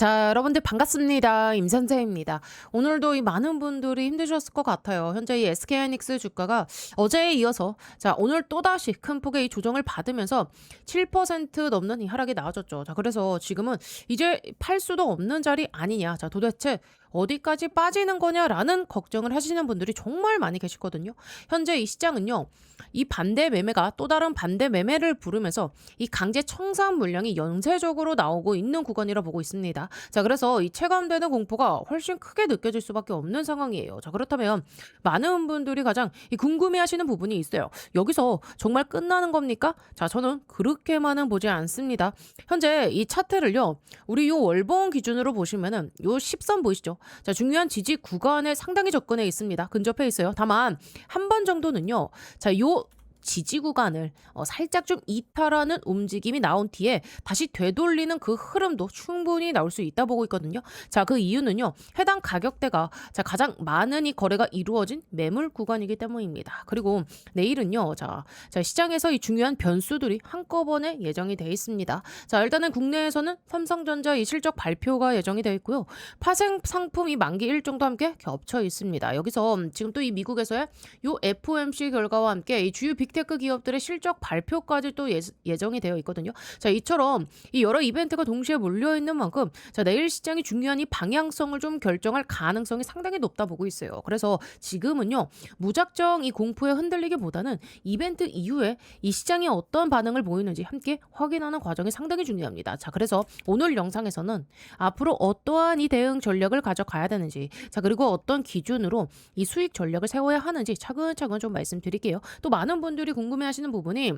자, 여러분들 반갑습니다. 임선재입니다. 오늘도 이 많은 분들이 힘드셨을 것 같아요. 현재 이 SK하이닉스 주가가 어제에 이어서 자, 오늘 또다시 큰 폭의 이 조정을 받으면서 7% 넘는 이 하락이 나와졌죠. 자, 그래서 지금은 이제 팔 수도 없는 자리 아니냐. 자, 도대체 어디까지 빠지는 거냐라는 걱정을 하시는 분들이 정말 많이 계시거든요. 현재 이 시장은요. 이 반대 매매가 또 다른 반대 매매를 부르면서 이 강제 청산 물량이 연쇄적으로 나오고 있는 구간이라 보고 있습니다. 자, 그래서 이 체감되는 공포가 훨씬 크게 느껴질 수밖에 없는 상황이에요. 자, 그렇다면 많은 분들이 가장 이 궁금해하시는 부분이 있어요. 여기서 정말 끝나는 겁니까? 자, 저는 그렇게만은 보지 않습니다. 현재 이 차트를요, 우리 요 월봉 기준으로 보시면은 요 10선 보이시죠? 자, 중요한 지지 구간에 상당히 접근해 있습니다. 근접해 있어요. 다만 한 번 정도는요. 자, 요 지지 구간을 살짝 좀 이탈하는 움직임이 나온 뒤에 다시 되돌리는 그 흐름도 충분히 나올 수 있다 보고 있거든요. 자, 그 이유는요. 해당 가격대가 자, 가장 많은 이 거래가 이루어진 매물 구간이기 때문입니다. 그리고 내일은요. 자, 시장에서 이 중요한 변수들이 한꺼번에 예정이 돼 있습니다. 자, 일단은 국내에서는 삼성전자 이 실적 발표가 예정이 되어 있고요. 파생 상품이 만기 일정도 함께 겹쳐 있습니다. 여기서 지금 또 이 미국에서의 요 FOMC 결과와 함께 이 주요 빅테크 기업들의 실적 발표까지 또 예정이 되어 있거든요. 자, 이처럼 이 여러 이벤트가 동시에 몰려 있는 만큼 자, 내일 시장이 중요한 이 방향성을 좀 결정할 가능성이 상당히 높다 보고 있어요. 그래서 지금은요. 무작정 이 공포에 흔들리기보다는 이벤트 이후에 이 시장이 어떤 반응을 보이는지 함께 확인하는 과정이 상당히 중요합니다. 자, 그래서 오늘 영상에서는 앞으로 어떠한 이 대응 전략을 가져가야 되는지, 자, 그리고 어떤 기준으로 이 수익 전략을 세워야 하는지 차근차근 좀 말씀드릴게요. 또 많은 분들이 궁금해하시는 부분이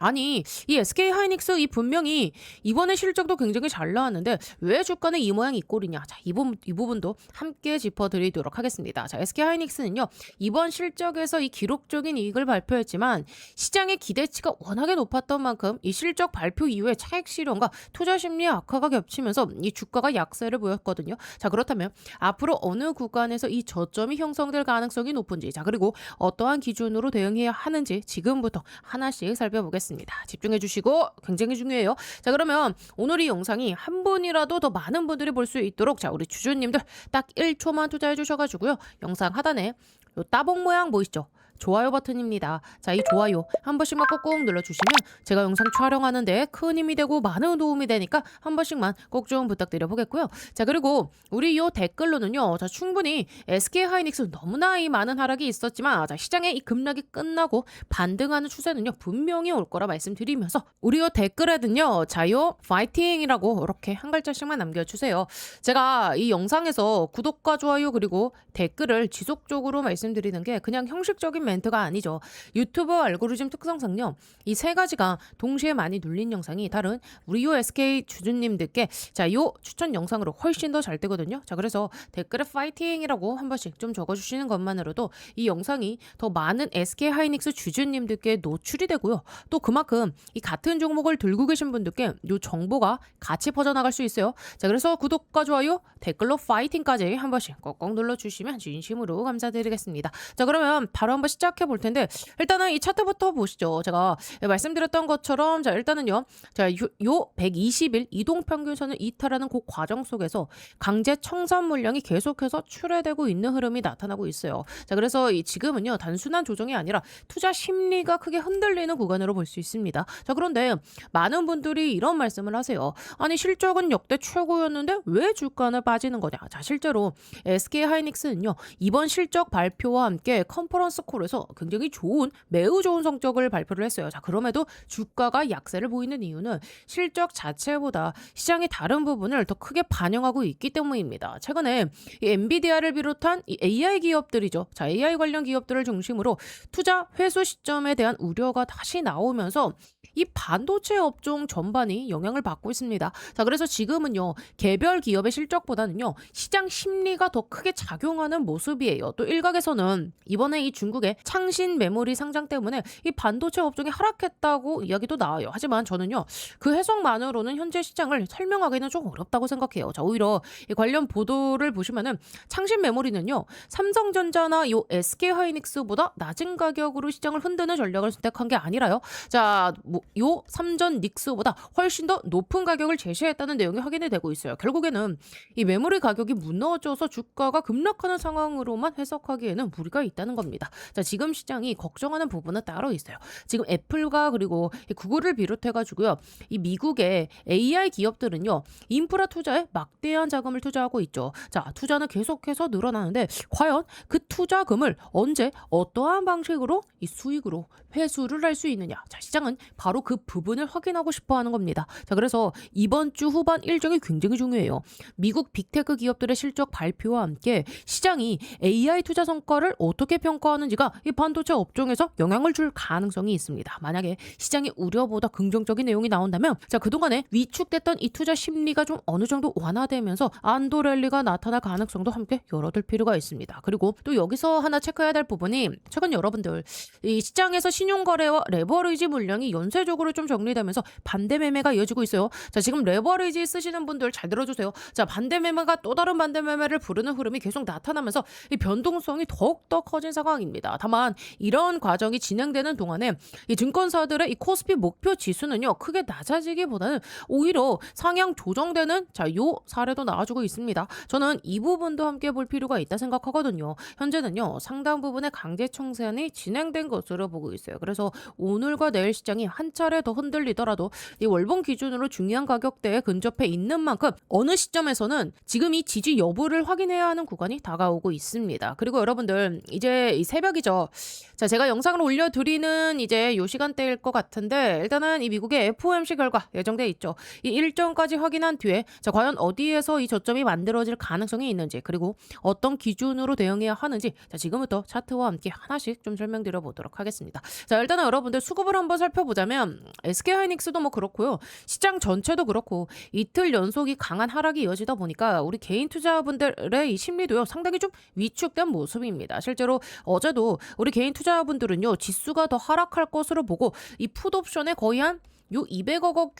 아니, 이 SK하이닉스 이 분명히 이번에 실적도 굉장히 잘 나왔는데 왜 주가는 이 모양 이 꼴이냐. 자, 이 부분도 함께 짚어드리도록 하겠습니다. 자, SK하이닉스는요. 이번 실적에서 이 기록적인 이익을 발표했지만 시장의 기대치가 워낙에 높았던 만큼 이 실적 발표 이후에 차익 실현과 투자 심리 악화가 겹치면서 이 주가가 약세를 보였거든요. 자, 그렇다면 앞으로 어느 구간에서 이 저점이 형성될 가능성이 높은지, 자, 그리고 어떠한 기준으로 대응해야 하는지 지금부터 하나씩 살펴보겠습니다. 집중해 주시고 굉장히 중요해요. 자, 그러면 오늘 이 영상이 한 분이라도 더 많은 분들이 볼 수 있도록 자, 우리 주주님들 딱 1초만 투자해 주셔가지고요. 영상 하단에 요 따봉 모양 보이시죠? 좋아요 버튼입니다. 자, 이 좋아요 한 번씩만 꼭꼭 눌러주시면 제가 영상 촬영하는데 큰 힘이 되고 많은 도움이 되니까 한 번씩만 꼭 좀 부탁드려 보겠고요. 자, 그리고 우리 요 댓글로는요. 자, 충분히 SK하이닉스 너무나 이 많은 하락이 있었지만 자, 시장의 이 급락이 끝나고 반등하는 추세는요. 분명히 올 거라 말씀드리면서 우리 요 댓글에는요. 자요 파이팅이라고 이렇게 한 글자씩만 남겨주세요. 제가 이 영상에서 구독과 좋아요 그리고 댓글을 지속적으로 말씀드리는 게 그냥 형식적인 멘트가 아니죠. 유튜브 알고리즘 특성상요. 이 세 가지가 동시에 많이 눌린 영상이 다른 우리 요 SK 주주님들께 자, 요 추천 영상으로 훨씬 더 잘 되거든요. 자, 그래서 댓글에 파이팅이라고 한 번씩 좀 적어주시는 것만으로도 이 영상이 더 많은 SK하이닉스 주주님들께 노출이 되고요. 또 그만큼 이 같은 종목을 들고 계신 분들께 요 정보가 같이 퍼져나갈 수 있어요. 자, 그래서 구독과 좋아요, 댓글로 파이팅까지 한 번씩 꼭꼭 눌러주시면 진심으로 감사드리겠습니다. 자, 그러면 바로 한번 시작해 볼 텐데 일단은 이 차트부터 보시죠. 제가 말씀드렸던 것처럼 자, 일단은요. 자, 요 120일 이동평균선을 이탈하는 그 과정 속에서 강제 청산 물량이 계속해서 출회되고 있는 흐름이 나타나고 있어요. 자, 그래서 이 지금은요. 단순한 조정이 아니라 투자 심리가 크게 흔들리는 구간으로 볼 수 있습니다. 자, 그런데 많은 분들이 이런 말씀을 하세요. 아니, 실적은 역대 최고였는데 왜 주가는 빠지는 거냐. 자, 실제로 SK하이닉스는요. 이번 실적 발표와 함께 컨퍼런스 콜에서 굉장히 매우 좋은 성적을 발표를 했어요. 자, 그럼에도 주가가 약세를 보이는 이유는 실적 자체보다 시장의 다른 부분을 더 크게 반영하고 있기 때문입니다. 최근에 이 엔비디아를 비롯한 이 AI 기업들이죠. 자, AI 관련 기업들을 중심으로 투자 회수 시점에 대한 우려가 다시 나오면서 이 반도체 업종 전반이 영향을 받고 있습니다. 자, 그래서 지금은요. 개별 기업의 실적보다는요. 시장 심리가 더 크게 작용하는 모습이에요. 또 일각에서는 이번에 이 중국의 창신 메모리 상장 때문에 이 반도체 업종이 하락했다고 이야기도 나와요. 하지만 저는요. 그 해석만으로는 현재 시장을 설명하기는 좀 어렵다고 생각해요. 자, 오히려 이 관련 보도를 보시면은 창신 메모리는요. 삼성전자나 요 SK하이닉스보다 낮은 가격으로 시장을 흔드는 전략을 선택한 게 아니라요. 자, 요 3전 닉스보다 훨씬 더 높은 가격을 제시했다는 내용이 확인이 되고 있어요. 결국에는 이 메모리 가격이 무너져서 주가가 급락하는 상황으로만 해석하기에는 무리가 있다는 겁니다. 자, 지금 시장이 걱정하는 부분은 따로 있어요. 지금 애플과 그리고 이 구글을 비롯해 가지고요. 이 미국의 AI 기업들은요. 인프라 투자에 막대한 자금을 투자하고 있죠. 자, 투자는 계속해서 늘어나는데 과연 그 투자금을 언제 어떠한 방식으로 이 수익으로 회수를 할 수 있느냐. 자, 시장은 바로 그 부분을 확인하고 싶어 하는 겁니다. 자, 그래서 이번 주 후반 일정이 굉장히 중요해요. 미국 빅테크 기업들의 실적 발표와 함께 시장이 AI 투자 성과를 어떻게 평가하는지가 이 반도체 업종에서 영향을 줄 가능성이 있습니다. 만약에 시장의 우려보다 긍정적인 내용이 나온다면 자, 그동안에 위축됐던 이 투자 심리가 좀 어느 정도 완화되면서 안도 랠리가 나타날 가능성도 함께 열어둘 필요가 있습니다. 그리고 또 여기서 하나 체크해야 될 부분이 최근 여러분들 이 시장에서 신용거래와 레버리지 물량이 연쇄적으로 좀 정리되면서 반대 매매가 이어지고 있어요. 자, 지금 레버리지 쓰시는 분들 잘 들어주세요. 자, 반대 매매가 또 다른 반대 매매를 부르는 흐름이 계속 나타나면서 이 변동성이 더욱더 커진 상황입니다. 다만 이런 과정이 진행되는 동안에 이 증권사들의 이 코스피 목표 지수는요 크게 낮아지기보다는 오히려 상향 조정되는 요 사례도 나와주고 있습니다. 저는 이 부분도 함께 볼 필요가 있다 생각하거든요. 현재는요 상당 부분의 강제 청산이 진행된 것으로 보고 있어요. 그래서 오늘과 내일 시장이 한 차례 더 흔들리더라도 이 월봉 기준으로 중요한 가격대에 근접해 있는 만큼 어느 시점에서는 지금 이 지지 여부를 확인해야 하는 구간이 다가오고 있습니다. 그리고 여러분들 이제 이 새벽이죠. 자, 제가 영상을 올려드리는 이제 요 시간대일 것 같은데 일단은 이 미국의 FOMC 결과 예정돼 있죠. 이 일정까지 확인한 뒤에 자, 과연 어디에서 이 저점이 만들어질 가능성이 있는지 그리고 어떤 기준으로 대응해야 하는지 자, 지금부터 차트와 함께 하나씩 좀 설명드려 보도록 하겠습니다. 자, 일단은 여러분들 수급을 한번 살펴보자면 SK하이닉스도 뭐 그렇고요. 시장 전체도 그렇고 이틀 연속이 강한 하락이 이어지다 보니까 우리 개인 투자분들의 이 심리도요 상당히 좀 위축된 모습입니다. 실제로 어제도 우리 개인 투자분들은요 지수가 더 하락할 것으로 보고 이 풋옵션에 거의 한 요 200억 원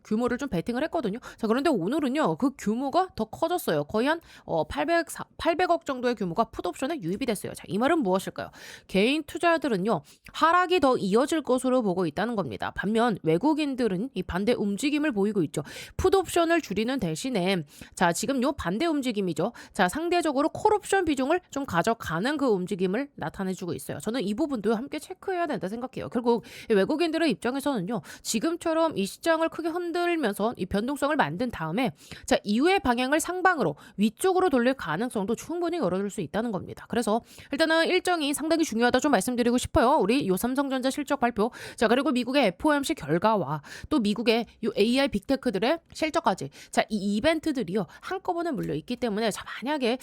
규모를 좀 베팅을 했거든요. 자, 그런데 오늘은요 그 규모가 더 커졌어요. 거의 한 800억 정도의 규모가 풋옵션에 유입이 됐어요. 자, 이 말은 무엇일까요? 개인 투자들은요 하락이 더 이어질 것으로 보고 있다는 겁니다. 반면 외국인들은 이 반대 움직임을 보이고 있죠. 풋옵션을 줄이는 대신에 자, 지금 요 반대 움직임이죠. 자, 상대적으로 콜옵션 비중을 좀 가져가는 그 움직임을 나타내주고 있어요. 저는 이 부분도 함께 체크해야 된다 생각해요. 결국 외국인들의 입장에서는요 지금처럼 이 시장을 크게 흔들면서 이 변동성을 만든 다음에 자, 이후의 방향을 상방으로 위쪽으로 돌릴 가능성도 충분히 열어둘 수 있다는 겁니다. 그래서 일단은 일정이 상당히 중요하다 좀 말씀드리고 싶어요. 우리 요 삼성전자 실적 발표 자, 그리고 미국의 FOMC 결과와 또 미국의 요 AI 빅테크들의 실적까지 자, 이 이벤트들이요 한꺼번에 물려 있기 때문에 자, 만약에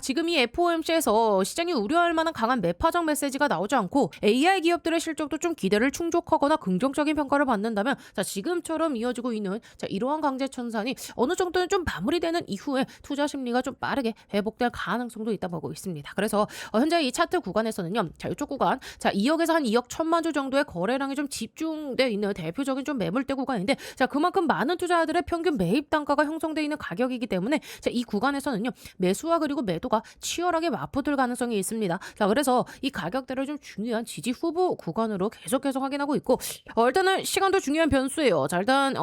지금 이 FOMC에서 시장이 우려할 만한 강한 매파적 메시지가 나오지 않고 AI 기업들의 실적도 좀 기대를 충족하거나 긍정적인 평가를 받는다면 자, 지금처럼 이어지고 있는 자, 이러한 강제 천산이 어느 정도는 좀 마무리되는 이후에 투자 심리가 좀 빠르게 회복될 가능성도 있다 보고 있습니다. 그래서 현재 이 차트 구간에서는요. 자, 이쪽 구간 자, 2억에서 한 2억 1천만 주 정도의 거래량이 좀 집중되어 있는 대표적인 좀 매물대 구간인데 자, 그만큼 많은 투자자들의 평균 매입 단가가 형성되어 있는 가격이기 때문에 자, 이 구간에서는요. 매수와 그리고 매도가 치열하게 맞붙을 가능성이 있습니다. 자, 그래서 이 가격대를 좀 중요한 지지 후보 구간으로 계속해서 확인하고 있고 일단은 시간도 중요한 변수예요. 자, 일단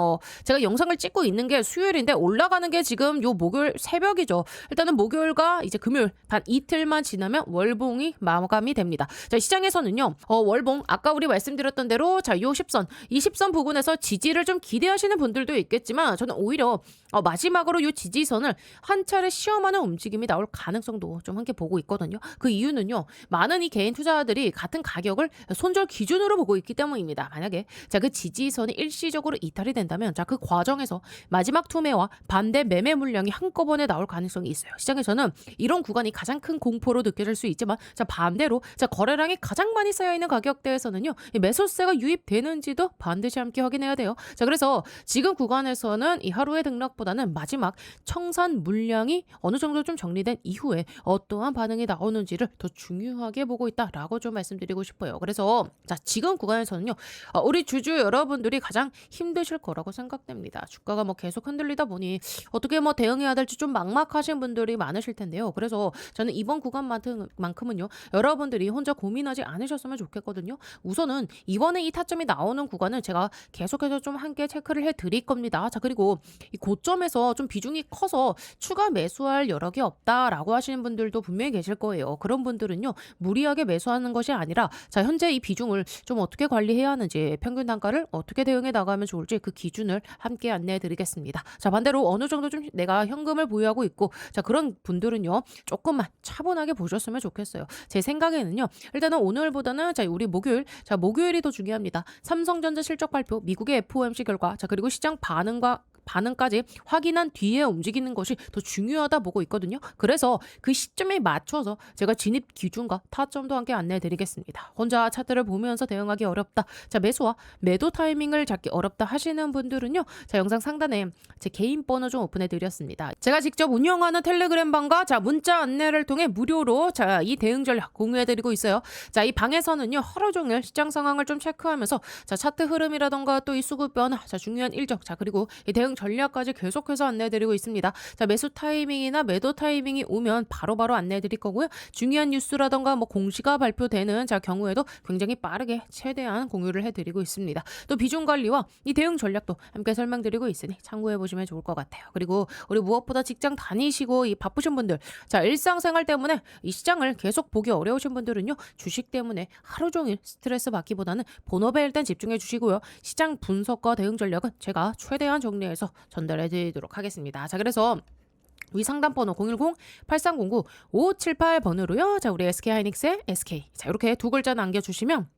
제가 영상을 찍고 있는 게 수요일인데 올라가는 게 지금 요 목요일 새벽이죠. 일단은 목요일과 이제 금요일 단 이틀만 지나면 월봉이 마감이 됩니다. 자, 시장에서는요. 월봉 아까 우리 말씀드렸던 대로 자, 요 10선, 20선 부근에서 지지를 좀 기대하시는 분들도 있겠지만 저는 오히려 마지막으로 요 지지선을 한 차례 시험하는 움직임이 나올 가능성도 좀 함께 보고 있거든요. 그 이유는요. 많은 이 개인 투자자들이 같은 가격을 손절 기준으로 보고 있기 때문입니다. 만약에 자, 그 지지선이 일시적으로 이탈이 된다면 자, 그 과정에서 마지막 투매와 반대 매매 물량이 한꺼번에 나올 가능성이 있어요. 시장에서는 이런 구간이 가장 큰 공포로 느껴질 수 있지만 자, 반대로 자, 거래량이 가장 많이 쌓여 있는 가격대에서는요. 이 매수세가 유입되는지도 반드시 함께 확인해야 돼요. 자, 그래서 지금 구간에서는 이 하루의 등락보다는 마지막 청산 물량이 어느 정도 좀 정리된 이후에 어떠한 반응이 나오는지를 더 중요하게 보고 있다라고 좀 말씀드리고 싶어요. 그래서 자, 지금 구간에서는요. 우리 주주 여러분들이 가장 힘드실 거라고 거라고 생각됩니다. 주가가 뭐 계속 흔들리다 보니 어떻게 뭐 대응해야 될지 좀 막막하신 분들이 많으실 텐데요. 그래서 저는 이번 구간만큼은요. 여러분들이 혼자 고민하지 않으셨으면 좋겠거든요. 우선은 이번에 이 타점이 나오는 구간을 제가 계속해서 좀 함께 체크를 해 드릴 겁니다. 자, 그리고 이 고점에서 좀 비중이 커서 추가 매수할 여력이 없다라고 하시는 분들도 분명히 계실 거예요. 그런 분들은요. 무리하게 매수하는 것이 아니라 자, 현재 이 비중을 좀 어떻게 관리해야 하는지, 평균 단가를 어떻게 대응해 나가면 좋을지 그 기준을 함께 안내해 드리겠습니다. 자, 반대로 어느 정도 좀 내가 현금을 보유하고 있고 자, 그런 분들은요. 조금만 차분하게 보셨으면 좋겠어요. 제 생각에는요. 일단은 오늘보다는 자, 우리 목요일. 자, 목요일이 더 중요합니다. 삼성전자 실적 발표, 미국의 FOMC 결과, 자, 그리고 시장 반응까지 확인한 뒤에 움직이는 것이 더 중요하다 보고 있거든요. 그래서 그 시점에 맞춰서 제가 진입 기준과 타점도 함께 안내해 드리겠습니다. 혼자 차트를 보면서 대응하기 어렵다. 자, 매수와 매도 타이밍을 잡기 어렵다 하시는 분들은요. 자, 영상 상단에 제 개인 번호 좀 오픈해 드렸습니다. 제가 직접 운영하는 텔레그램 방과 자, 문자 안내를 통해 무료로 자, 이 대응 전략 공유해 드리고 있어요. 자, 이 방에서는요. 하루 종일 시장 상황을 좀 체크하면서 자, 차트 흐름이라던가 또 이 수급 변화, 자, 중요한 일정, 자, 그리고 이 대응 전략까지 계속해서 안내해드리고 있습니다. 자, 매수 타이밍이나 매도 타이밍이 오면 바로바로 안내해드릴 거고요. 중요한 뉴스라던가 뭐 공시가 발표되는 자, 경우에도 굉장히 빠르게 최대한 공유를 해드리고 있습니다. 또 비중 관리와 이 대응 전략도 함께 설명드리고 있으니 참고해보시면 좋을 것 같아요. 그리고 우리 무엇보다 직장 다니시고 이 바쁘신 분들, 자, 일상생활 때문에 이 시장을 계속 보기 어려우신 분들은요. 주식 때문에 하루 종일 스트레스 받기보다는 본업에 일단 집중해 주시고요. 시장 분석과 대응 전략은 제가 최대한 정리해서 전달해 드리도록 하겠습니다. 자, 그래서 위 상담 번호 010-8309-5578번으로요. 자, 우리 SK하이닉스의 SK. 자, 이렇게 두 글자 남겨주시면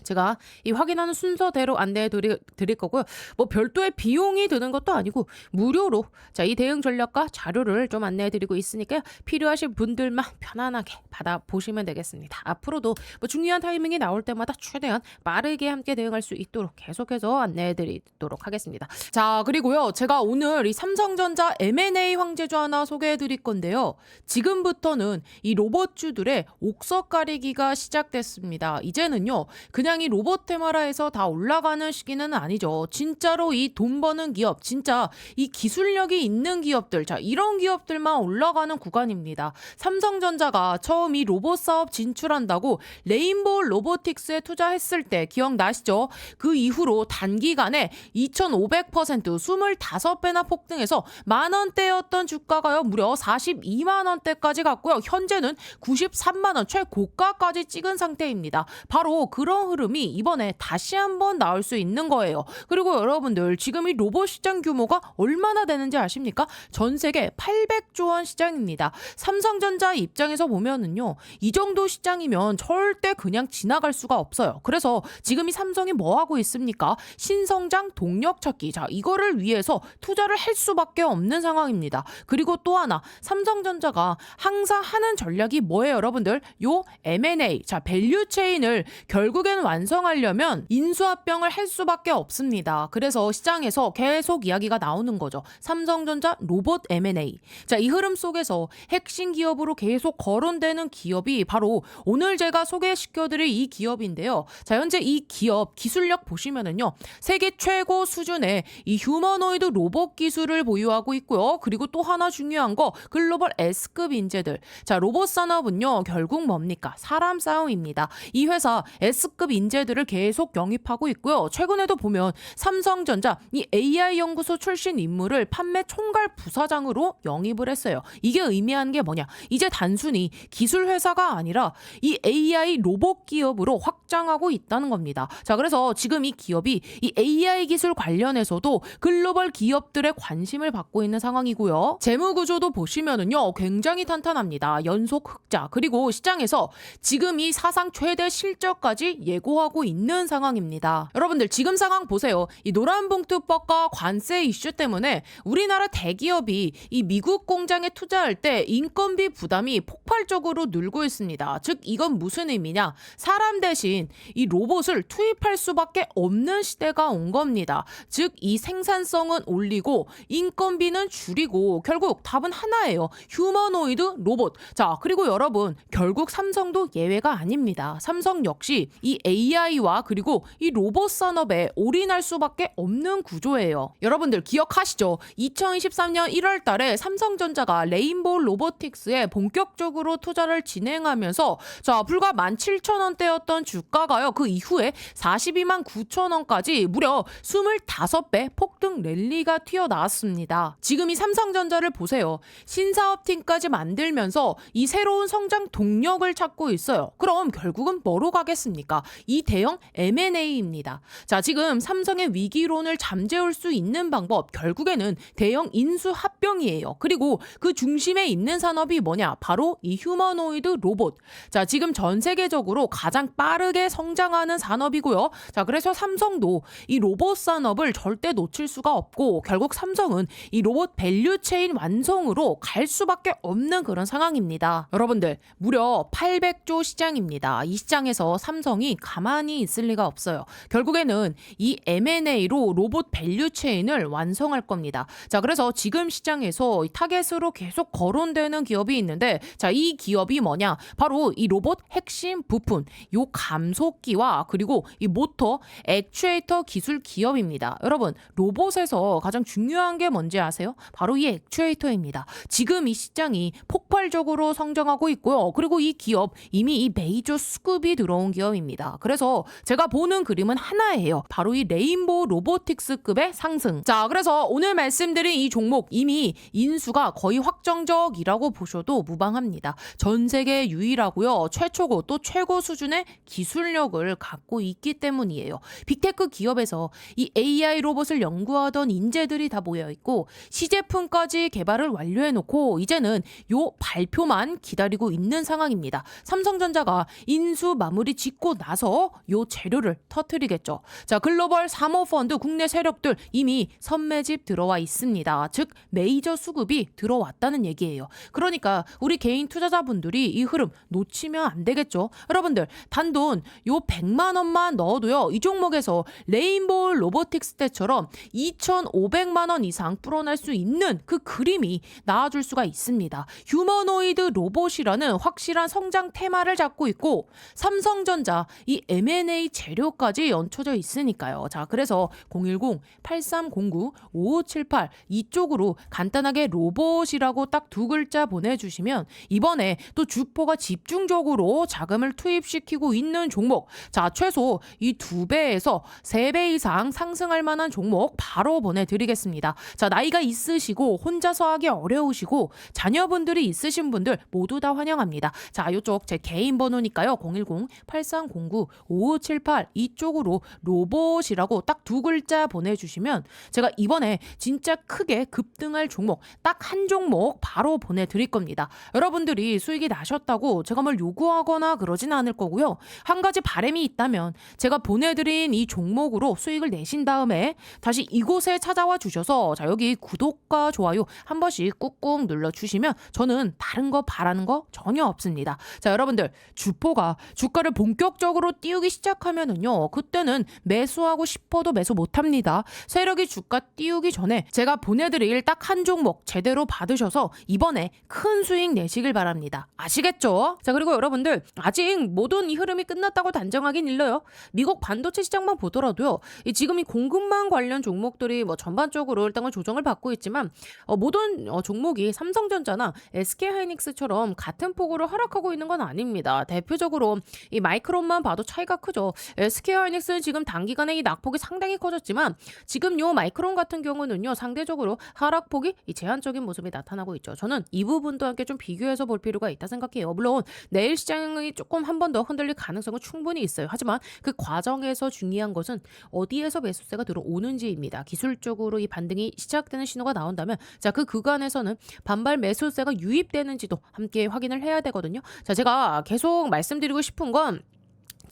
제가 이 확인하는 순서대로 안내해 드릴 거고요. 뭐 별도의 비용이 드는 것도 아니고 무료로 자, 이 대응 전략과 자료를 좀 안내해 드리고 있으니까요. 필요하신 분들만 편안하게 받아보시면 되겠습니다. 앞으로도 뭐 중요한 타이밍이 나올 때마다 최대한 빠르게 함께 대응할 수 있도록 계속해서 안내해 드리도록 하겠습니다. 자, 그리고요. 제가 오늘 이 삼성전자 M&A 황제주 하나 소개해 드릴 건데요. 지금부터는 이 로봇주들의 옥석 가리기가 시작됐습니다. 이제는요. 그냥 이 로봇 테마라에서 다 올라가는 시기는 아니죠. 진짜로 이 돈 버는 기업, 진짜 이 기술력이 있는 기업들, 자, 이런 기업들만 올라가는 구간입니다. 삼성전자가 처음 이 로봇 사업 진출한다고 레인보우 로보틱스에 투자했을 때 기억나시죠? 그 이후로 단기간에 2500% 25배나 폭등해서 만원대였던 주가가요. 무려 42만원대까지 갔고요. 현재는 93만원 최고가까지 찍은 상태입니다. 바로 그런 흐름이 이번에 다시 한번 나올 수 있는 거예요. 그리고 여러분들 지금 이 로봇 시장 규모가 얼마나 되는지 아십니까? 전 세계 800조 원 시장입니다. 삼성전자 입장에서 보면은요. 이 정도 시장이면 절대 그냥 지나갈 수가 없어요. 그래서 지금 이 삼성이 뭐 하고 있습니까? 신성장 동력 찾기. 자, 이거를 위해서 투자를 할 수밖에 없는 상황입니다. 그리고 또 하나 삼성전자가 항상 하는 전략이 뭐예요, 여러분들? 요 M&A. 자, 밸류 체인을 결국엔 완성하려면 인수합병을 할 수밖에 없습니다. 그래서 시장에서 계속 이야기가 나오는 거죠. 삼성전자 로봇 M&A. 자, 이 흐름 속에서 핵심 기업으로 계속 거론되는 기업이 바로 오늘 제가 소개시켜드릴 이 기업인데요. 자, 현재 이 기업 기술력 보시면은요. 세계 최고 수준의 이 휴머노이드 로봇 기술을 보유하고 있고요. 그리고 또 하나 중요한 거 글로벌 S급 인재들. 자, 로봇 산업은요. 결국 뭡니까? 사람 싸움입니다. 이 회사 S급 인재들을 계속 영입하고 있고요. 최근에도 보면 삼성전자 이 AI 연구소 출신 인물을 판매 총괄 부사장으로 영입을 했어요. 이게 의미하는 게 뭐냐? 이제 단순히 기술 회사가 아니라 이 AI 로봇 기업으로 확장하고 있다는 겁니다. 자, 그래서 지금 이 기업이 이 AI 기술 관련해서도 글로벌 기업들의 관심을 받고 있는 상황이고요. 재무 구조도 보시면은요. 굉장히 탄탄합니다. 연속 흑자. 그리고 시장에서 지금 이 사상 최대 실적까지 예고하고 있는 상황입니다. 여러분들 지금 상황 보세요. 이 노란봉투법과 관세 이슈 때문에 우리나라 대기업이 이 미국 공장에 투자할 때 인건비 부담이 폭발적으로 늘고 있습니다. 즉 이건 무슨 의미냐? 사람 대신 이 로봇을 투입할 수밖에 없는 시대가 온 겁니다. 즉 이 생산성은 올리고 인건비는 줄이고 결국 답은 하나예요. 휴머노이드 로봇. 자, 그리고 여러분 결국 삼성도 예외가 아닙니다. 삼성 역시 이 AI와 그리고 이 로봇 산업에 올인할 수밖에 없는 구조예요. 여러분들 기억하시죠? 2023년 1월 달에 삼성전자가 레인보우 로보틱스에 본격적으로 투자를 진행하면서 자, 불과 17,000원대였던 주가가요. 그 이후에 42만 9천원까지 무려 25배 폭등 랠리가 튀어나왔습니다. 지금 이 삼성전자를 보세요. 신사업팀까지 만들면서 이 새로운 성장 동력을 찾고 있어요. 그럼 결국은 뭐로 가겠습니까? 이 대형 M&A입니다. 자, 지금 삼성의 위기론을 잠재울 수 있는 방법 결국에는 대형 인수 합병이에요. 그리고 그 중심에 있는 산업이 뭐냐? 바로 이 휴머노이드 로봇. 자, 지금 전 세계적으로 가장 빠르게 성장하는 산업이고요. 자, 그래서 삼성도 이 로봇 산업을 절대 놓칠 수가 없고 결국 삼성은 이 로봇 밸류체인 완성으로 갈 수밖에 없는 그런 상황입니다. 여러분들 무려 800조 시장입니다. 이 시장에서 삼성이 가만히 있을 리가 없어요. 결국에는 이 M&A로 로봇 밸류체인을 완성할 겁니다. 자, 그래서 지금 시장에서 타겟으로 계속 거론되는 기업이 있는데 자, 이 기업이 뭐냐? 바로 이 로봇 핵심 부품, 요 감속기와 그리고 이 모터, 액추에이터 기술 기업입니다. 여러분, 로봇에서 가장 중요한 게 뭔지 아세요? 바로 이 액추에이터입니다. 지금 이 시장이 폭발적으로 성장하고 있고요. 그리고 이 기업 이미 이 메이저 수급이 들어온 기업입니다. 그래서 제가 보는 그림은 하나예요. 바로 이 레인보우 로보틱스급의 상승. 자, 그래서 오늘 말씀드린 이 종목 이미 인수가 거의 확정적이라고 보셔도 무방합니다. 전 세계 유일하고요. 최초고 또 최고 수준의 기술력을 갖고 있기 때문이에요. 빅테크 기업에서 이 AI 로봇을 연구하던 인재들이 다 모여 있고 시제품까지 개발을 완료해놓고 이제는 요 발표만 기다리고 있는 상황입니다. 삼성전자가 인수 마무리 짓고 나서 요 재료를 터뜨리겠죠. 자, 글로벌 사모펀드 국내 세력들 이미 선매집 들어와 있습니다. 즉 메이저 수급이 들어왔다는 얘기예요. 그러니까 우리 개인 투자자분들이 이 흐름 놓치면 안 되겠죠. 여러분들 단돈 요 100만 원만 넣어도요. 이 종목에서 레인보우 로보틱스 때처럼 2,500만 원 이상 불어날 수 있는 그 그림이 나와줄 수가 있습니다. 휴머노이드 로봇이라는 확실한 성장 테마를 잡고 있고 삼성전자 이 M&A 재료까지 연쳐져 있으니까요. 자, 그래서 010-8309-5578 이쪽으로 간단하게 로봇이라고 딱 두 글자 보내주시면 이번에 또 주포가 집중적으로 자금을 투입시키고 있는 종목, 자, 최소 이 2배에서 3배 이상 상승할 만한 종목 바로 보내드리겠습니다. 자, 나이가 있으시고 혼자서 하기 어려우시고 자녀분들이 있으신 분들 모두 다 환영합니다. 자, 이쪽 제 개인 번호니까요. 010-8309-5578 이쪽으로 로봇이라고 딱 두 글자 보내주시면 제가 이번에 진짜 크게 급등할 종목 딱 한 종목 바로 보내드릴 겁니다. 여러분들이 수익이 나셨다고 제가 뭘 요구하거나 그러진 않을 거고요. 한 가지 바람이 있다면 제가 보내드린 이 종목으로 수익을 내신 다음에 다시 이곳에 찾아와 주셔서 자, 여기 구독과 좋아요 한 번씩 꾹꾹 눌러주시면 저는 다른 거 바라는 거 전혀 없습니다. 자, 여러분들 주포가 주가를 본격적으로 띄우기 시작하면은요, 그때는 매수하고 싶어도 매수 못합니다. 세력이 주가 띄우기 전에 제가 보내드릴 딱 한 종목 제대로 받으셔서 이번에 큰 수익 내시길 바랍니다. 아시겠죠? 자, 그리고 여러분들 아직 모든 이 흐름이 끝났다고 단정하긴 일러요. 미국 반도체 시장만 보더라도요, 지금 이 공급망 관련 종목들이 뭐 전반적으로 일단은 조정을 받고 있지만 모든 종목이 삼성전자나 SK하이닉스처럼 같은 폭으로 하락하고 있는 건 아닙니다. 대표적으로 이 마이크론만 봐도 차이가 크죠. SK하이닉스는 지금 단기간에 이 낙폭이 상당히 커졌지만 지금 요 마이크론 같은 경우는요, 상대적으로 하락폭이 이 제한적인 모습이 나타나고 있죠. 저는 이 부분도 함께 좀 비교해서 볼 필요가 있다 생각해요. 물론 내일 시장이 조금 한 번 더 흔들릴 가능성은 충분히 있어요. 하지만 그 과정에서 중요한 것은 어디에서 매수세가 들어오는지입니다. 기술적으로 이 반등이 시작되는 신호가 나온다면 자, 그 구간에서는 반발 매수세가 유입되는지도 함께 확인을 해야 되거든요. 자, 제가 계속 말씀드리고 싶은 건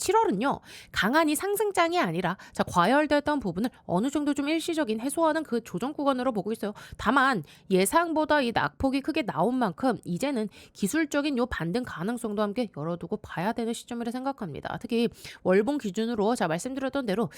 7월은요, 강한 이 상승장이 아니라 자, 과열됐던 부분을 어느 정도 좀 일시적인 해소하는 그 조정 구간으로 보고 있어요. 다만 예상보다 이 낙폭이 크게 나온 만큼 이제는 기술적인 요 반등 가능성도 함께 열어두고 봐야 되는 시점이라 생각합니다. 특히 월봉 기준으로 자, 말씀드렸던 대로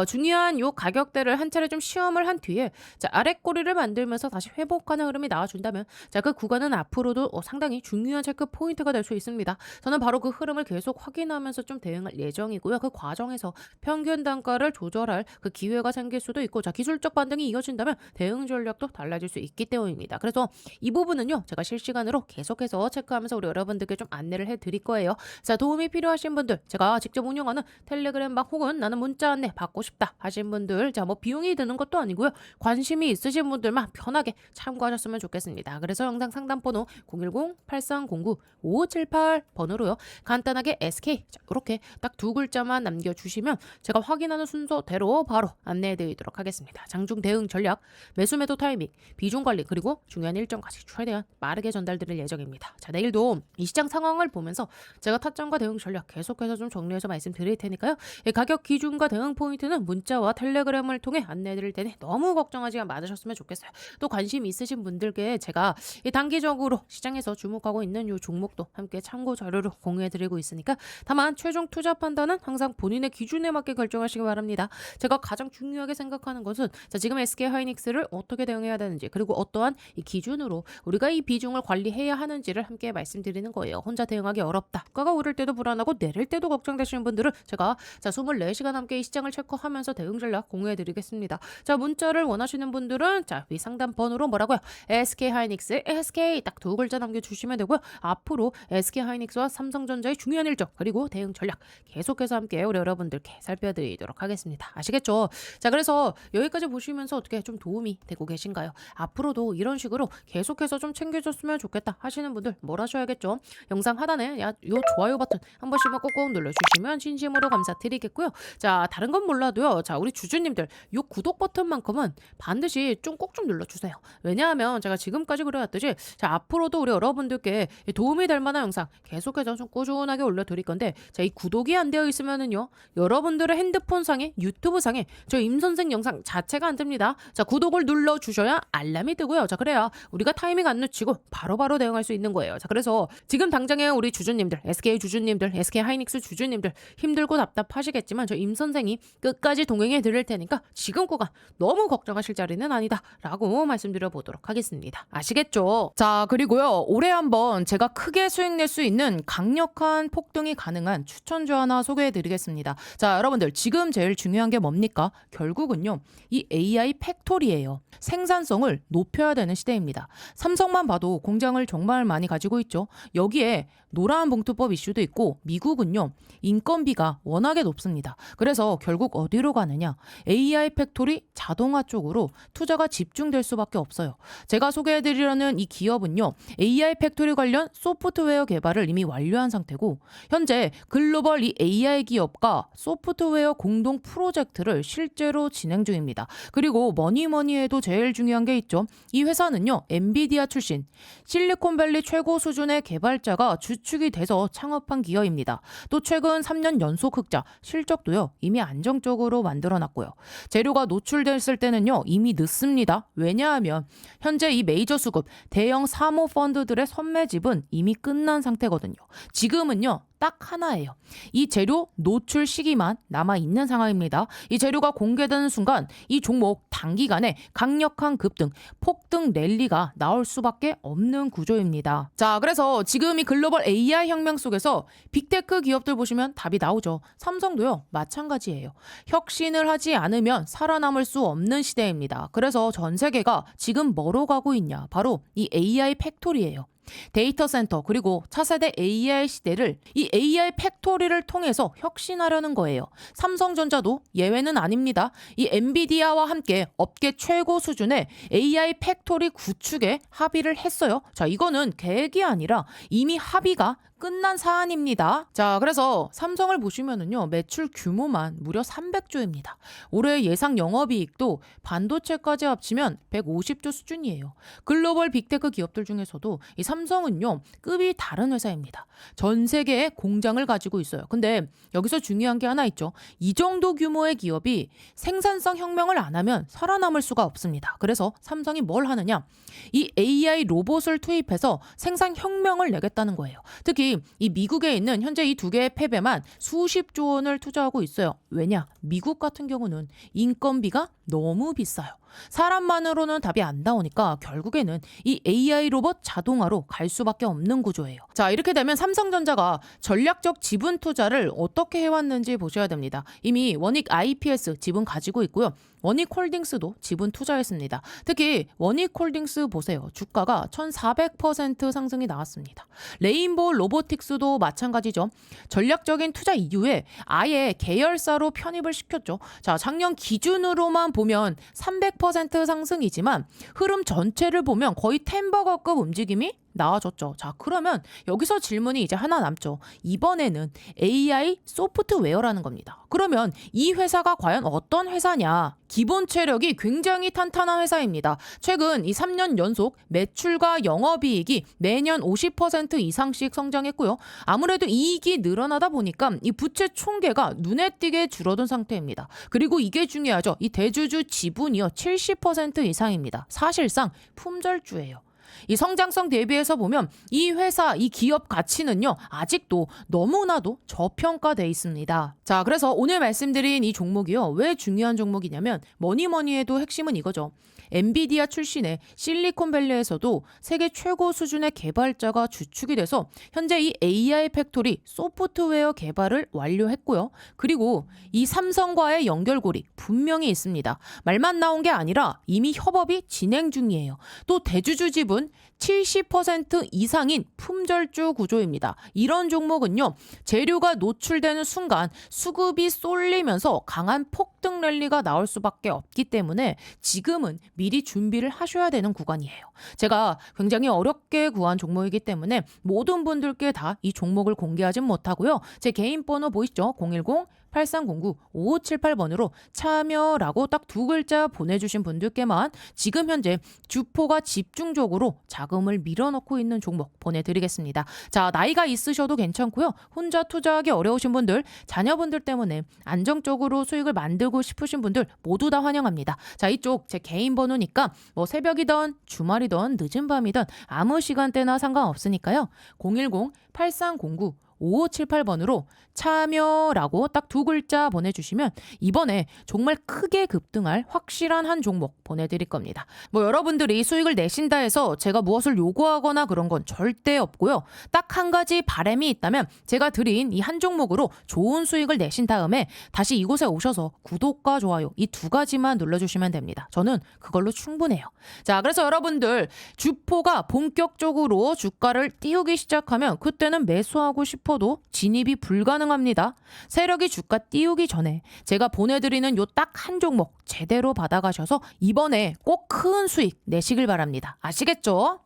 중요한 요 가격대를 한 차례 좀 시험을 한 뒤에 자, 아랫꼬리를 만들면서 다시 회복하는 흐름이 나와준다면 자, 그 구간은 앞으로도 상당히 중요한 체크 포인트가 될 수 있습니다. 저는 바로 그 흐름을 계속 확인하면서 좀 대응할 예정이고요. 그 과정에서 평균 단가를 조절할 그 기회가 생길 수도 있고, 자, 기술적 반등이 이어진다면 대응 전략도 달라질 수 있기 때문입니다. 그래서 이 부분은요, 제가 실시간으로 계속해서 체크하면서 우리 여러분들께 좀 안내를 해드릴 거예요. 자, 도움이 필요하신 분들, 제가 직접 운영하는 텔레그램 방 혹은 나는 문자 안내 받고 싶다 하신 분들, 자, 뭐 비용이 드는 것도 아니고요. 관심이 있으신 분들만 편하게 참고하셨으면 좋겠습니다. 그래서 영상 상담 번호 010-8309-5578 번호로요. 간단하게 SK, 자, 이렇게 딱 두 글자만 남겨주시면 제가 확인하는 순서대로 바로 안내해드리도록 하겠습니다. 장중 대응 전략, 매수 매도 타이밍, 비중 관리, 그리고 중요한 일정까지 최대한 빠르게 전달드릴 예정입니다. 자, 내일도 이 시장 상황을 보면서 제가 타점과 대응 전략 계속해서 좀 정리해서 말씀드릴 테니까요. 가격 기준과 대응 포인트는 문자와 텔레그램을 통해 안내해드릴 테니 너무 걱정하지 마셨으면 좋겠어요. 또 관심 있으신 분들께 제가 단기적으로 시장에서 주목하고 있는 이 종목도 함께 참고 자료로 공유해드리고 있으니까, 다만 최종 투자 판단은 항상 본인의 기준에 맞게 결정하시기 바랍니다. 제가 가장 중요하게 생각하는 것은, 자, 지금 SK하이닉스를 어떻게 대응해야 되는지, 그리고 어떠한 이 기준으로 우리가 이 비중을 관리해야 하는지를 함께 말씀드리는 거예요. 혼자 대응하기 어렵다, 가가 오를 때도 불안하고 내릴 때도 걱정되시는 분들은 제가 24시간 함께 이 시장을 체크하면서 대응 전략 공유해드리겠습니다. 자, 문자를 원하시는 분들은 위 상담 번호로 뭐라고요? SK하이닉스, SK 딱 두 글자 남겨주시면 되고요. 앞으로 SK하이닉스와 삼성전자의 중요한 일정, 그리고 대응 전략 계속해서 함께 우리 여러분들께 살펴드리도록 하겠습니다. 아시겠죠? 자, 그래서 여기까지 보시면서 어떻게 좀 도움이 되고 계신가요? 앞으로도 이런 식으로 계속해서 좀 챙겨줬으면 좋겠다 하시는 분들 뭘 하셔야겠죠? 영상 하단에 요 좋아요 버튼 한 번씩만 꼭꼭 눌러주시면 진심으로 감사드리겠고요. 자, 다른 건 몰라도요, 자, 우리 주주님들 요 구독 버튼만큼은 반드시 좀 꼭 좀 눌러주세요. 왜냐하면 제가 지금까지 그래왔듯이, 자, 앞으로도 우리 여러분들께 도움이 될 만한 영상 계속해서 좀 꾸준하게 올려드릴 건데, 자, 이 구독이 안 되어 있으면은요, 여러분들의 핸드폰 상에, 유튜브 상에 저 임선생 영상 자체가 안 뜹니다. 자, 구독을 눌러주셔야 알람이 뜨고요. 자, 그래야 우리가 타이밍 안 놓치고 바로바로 대응할 수 있는 거예요. 자, 그래서 지금 당장에 우리 주주님들, SK 주주님들, SK 하이닉스 주주님들 힘들고 답답하시겠지만 저 임선생이 끝까지 동행해 드릴 테니까 지금 구간 너무 걱정하실 자리는 아니다 라고 말씀드려 보도록 하겠습니다. 아시겠죠? 자, 그리고요, 올해 한번 제가 크게 수익 낼 수 있는 강력한 폭등이 가능한 추천주 하나 소개해 드리겠습니다. 자, 여러분들 지금 제일 중요한 게 뭡니까? 결국은요, 이 AI 팩토리예요. 생산성을 높여야 되는 시대입니다. 삼성만 봐도 공장을 정말 많이 가지고 있죠. 여기에 노란 봉투법 이슈도 있고, 미국은요, 인건비가 워낙에 높습니다. 그래서 결국 어디로 가느냐? AI 팩토리 자동화 쪽으로 투자가 집중될 수밖에 없어요. 제가 소개해드리려는 이 기업은요, AI 팩토리 관련 소프트웨어 개발을 이미 완료한 상태고, 현재 글로벌 이 AI 기업과 소프트웨어 공동 프로젝트를 실제로 진행 중입니다. 그리고 뭐니 해도 제일 중요한 게 있죠. 이 회사는요, 엔비디아 출신 실리콘밸리 최고 수준의 개발자가 주축이 돼서 창업한 기업입니다. 또 최근 3년 연속 흑자, 실적도요, 이미 안정적으로 만들어놨고요. 재료가 노출됐을 때는요, 이미 늦습니다. 왜냐하면 현재 이 메이저 수급 대형 사모 펀드들의 선매집은 이미 끝난 상태거든요. 지금은요, 딱 하나예요. 이 재료 노출 시기만 남아있는 상황입니다. 이 재료가 공개되는 순간 이 종목 단기간에 강력한 급등, 폭등 랠리가 나올 수밖에 없는 구조입니다. 자, 그래서 지금 이 글로벌 AI 혁명 속에서 빅테크 기업들 보시면 답이 나오죠. 삼성도요, 마찬가지예요. 혁신을 하지 않으면 살아남을 수 없는 시대입니다. 그래서 전 세계가 지금 뭐로 가고 있냐? 바로 이 AI 팩토리예요. 데이터 센터, 그리고 차세대 AI 시대를 이 AI 팩토리를 통해서 혁신하려는 거예요. 삼성전자도 예외는 아닙니다. 이 엔비디아와 함께 업계 최고 수준의 AI 팩토리 구축에 합의를 했어요. 자, 이거는 계획이 아니라 이미 합의가 끝난 사안입니다. 자, 그래서 삼성을 보시면은요, 매출 규모만 무려 300조입니다. 올해 예상 영업이익도 반도체까지 합치면 150조 수준이에요. 글로벌 빅테크 기업들 중에서도 이 삼성은요, 급이 다른 회사입니다. 전 세계에 공장을 가지고 있어요. 근데 여기서 중요한 게 하나 있죠. 이 정도 규모의 기업이 생산성 혁명을 안 하면 살아남을 수가 없습니다. 그래서 삼성이 뭘 하느냐? 이 AI 로봇을 투입해서 생산 혁명을 내겠다는 거예요. 특히 이 미국에 있는 현재 이 두 개의 팹에만 수십조 원을 투자하고 있어요. 왜냐? 미국 같은 경우는 인건비가 너무 비싸요. 사람만으로는 답이 안 나오니까 결국에는 이 AI 로봇 자동화로 갈 수밖에 없는 구조예요. 자, 이렇게 되면 삼성전자가 전략적 지분 투자를 어떻게 해왔는지 보셔야 됩니다. 이미 원익 IPS 지분 가지고 있고요. 원익홀딩스도 지분 투자했습니다. 특히 원익홀딩스 보세요. 주가가 1400% 상승이 나왔습니다. 레인보우 로보틱스도 마찬가지죠. 전략적인 투자 이후에 아예 계열사로 편입을 시켰죠. 자, 작년 기준으로만 보면 300% 상승이지만 흐름 전체를 보면 거의 템버거급 움직임이 나와줬죠. 자, 그러면 여기서 질문이 이제 하나 남죠. 이번에는 AI 소프트웨어라는 겁니다. 그러면 이 회사가 과연 어떤 회사냐? 기본 체력이 굉장히 탄탄한 회사입니다. 최근 이 3년 연속 매출과 영업이익이 매년 50% 이상씩 성장했고요. 아무래도 이익이 늘어나다 보니까 이 부채 총계가 눈에 띄게 줄어든 상태입니다. 그리고 이게 중요하죠. 이 대주주 지분이요 70% 이상입니다. 사실상 품절주예요. 이 성장성 대비해서 보면 이 회사, 이 기업 가치는요, 아직도 너무나도 저평가돼 있습니다. 자, 그래서 오늘 말씀드린 이 종목이요, 왜 중요한 종목이냐면 뭐니 해도 핵심은 이거죠. 엔비디아 출신의 실리콘밸리에서도 세계 최고 수준의 개발자가 주축이 돼서 현재 이 AI 팩토리 소프트웨어 개발을 완료했고요. 그리고 이 삼성과의 연결고리 분명히 있습니다. 말만 나온 게 아니라 이미 협업이 진행 중이에요. 또 대주주 지분 70% 이상인 품절주 구조입니다. 이런 종목은요, 재료가 노출되는 순간 수급이 쏠리면서 강한 폭등 랠리가 나올 수밖에 없기 때문에 지금은 미리 준비를 하셔야 되는 구간이에요. 제가 굉장히 어렵게 구한 종목이기 때문에 모든 분들께 다 이 종목을 공개하진 못하고요. 제 개인 번호 보이시죠? 010-8309-5578번으로 참여라고 딱 두 글자 보내주신 분들께만 지금 현재 주포가 집중적으로 자금을 밀어넣고 있는 종목 보내드리겠습니다. 자, 나이가 있으셔도 괜찮고요. 혼자 투자하기 어려우신 분들, 자녀분들 때문에 안정적으로 수익을 만들고 싶으신 분들 모두 다 환영합니다. 자, 이쪽 제 개인 번호니까 뭐 새벽이든 주말이든 늦은 밤이든 아무 시간대나 상관없으니까요. 010-8309-5578번으로 참여라고 딱 두 글자 보내주시면 이번에 정말 크게 급등할 확실한 한 종목 보내드릴 겁니다. 뭐 여러분들이 수익을 내신다 해서 제가 무엇을 요구하거나 그런 건 절대 없고요. 딱 한 가지 바람이 있다면 제가 드린 이 한 종목으로 좋은 수익을 내신 다음에 다시 이곳에 오셔서 구독과 좋아요 이 두 가지만 눌러주시면 됩니다. 저는 그걸로 충분해요. 자, 그래서 여러분들 주포가 본격적으로 주가를 띄우기 시작하면 그때는 매수하고 싶어도 진입이 불가능합니다. 세력이 주가 띄우기 전에 제가 보내드리는 요 딱 한 종목 제대로 받아가셔서 이번에 꼭 큰 수익 내시길 바랍니다. 아시겠죠?